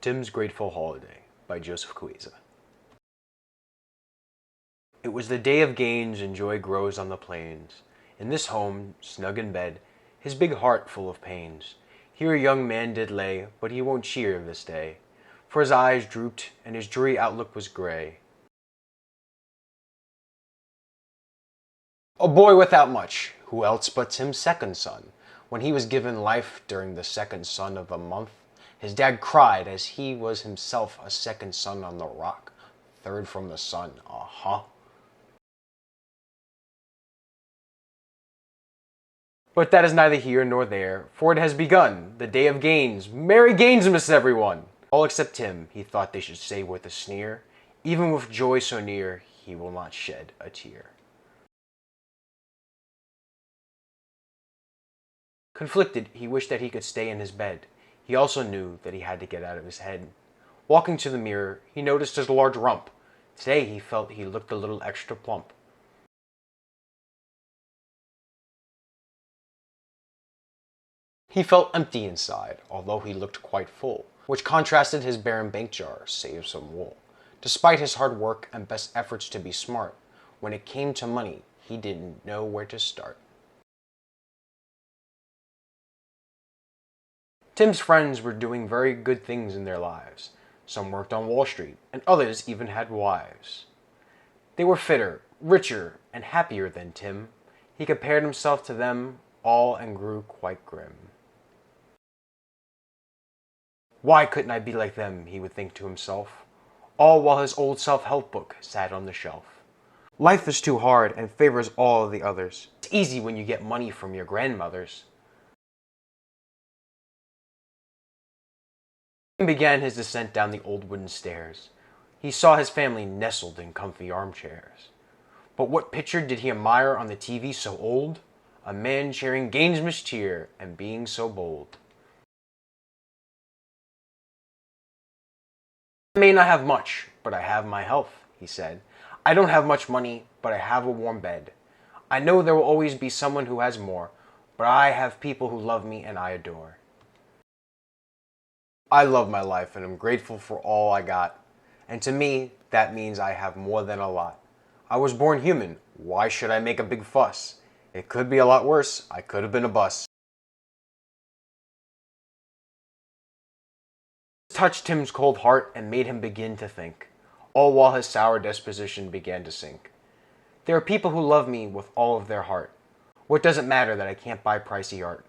Tim's Grateful Holiday by Joseph Coizza. It was the day of gains and joy grows on the plains. In this home, snug in bed, his big heart full of pains. Here a young man did lay, but he won't cheer this day, for his eyes drooped and his dreary outlook was gray. A boy without much, who else but Tim's second son? When he was given life during the second son of the month, his dad cried as he was himself a second son on the rock, third from the sun, But that is neither here nor there, for it has begun, the day of gains. Merry Gainsmas, everyone! All except Tim, he thought they should say with a sneer, even with joy so near, he will not shed a tear. Conflicted, he wished that he could stay in his bed. He also knew that he had to get out of his head. Walking to the mirror, he noticed his large rump. Today he felt he looked a little extra plump. He felt empty inside, although he looked quite full, which contrasted his barren bank jar, save some wool. Despite his hard work and best efforts to be smart, when it came to money, he didn't know where to start. Tim's friends were doing very good things in their lives. Some worked on Wall Street, and others even had wives. They were fitter, richer, and happier than Tim. He compared himself to them all and grew quite grim. Why couldn't I be like them, he would think to himself, all while his old self-help book sat on the shelf. Life is too hard and favors all of the others. It's easy when you get money from your grandmothers. Tim began his descent down the old wooden stairs. He saw his family nestled in comfy armchairs. But what picture did he admire on the TV so old? A man cheering Gainsmas cheer and being so bold. I may not have much, but I have my health, he said. I don't have much money, but I have a warm bed. I know there will always be someone who has more, but I have people who love me and I adore. I love my life and am grateful for all I got. And to me, that means I have more than a lot. I was born human. Why should I make a big fuss? It could be a lot worse. I could have been a bus. Touched Tim's cold heart and made him begin to think, all while his sour disposition began to sink. There are people who love me with all of their heart. What does it matter that I can't buy pricey art?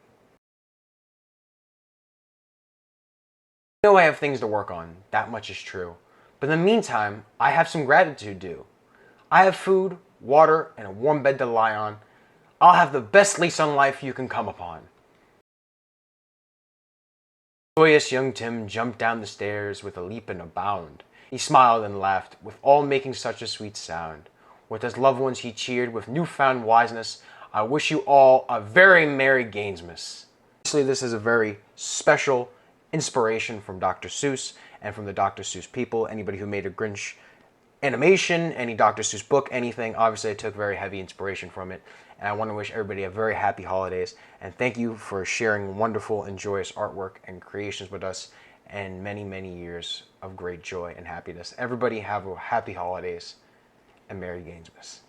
I know I have things to work on, that much is true. But in the meantime, I have some gratitude due. I have food, water, and a warm bed to lie on. I'll have the best lease on life you can come upon. Joyous young Tim jumped down the stairs with a leap and a bound. He smiled and laughed, with all making such a sweet sound. With his loved ones he cheered with newfound wiseness. I wish you all a very Merry Gainsmas. Obviously, this is a very special inspiration from Dr. Seuss and from the Dr. Seuss people. Anybody who made a Grinch animation, any Dr. Seuss book, anything, obviously I took very heavy inspiration from it. And I want to wish everybody a very happy holidays. And thank you for sharing wonderful and joyous artwork and creations with us. And many, many years of great joy and happiness. Everybody have a happy holidays and Merry Gainsmas.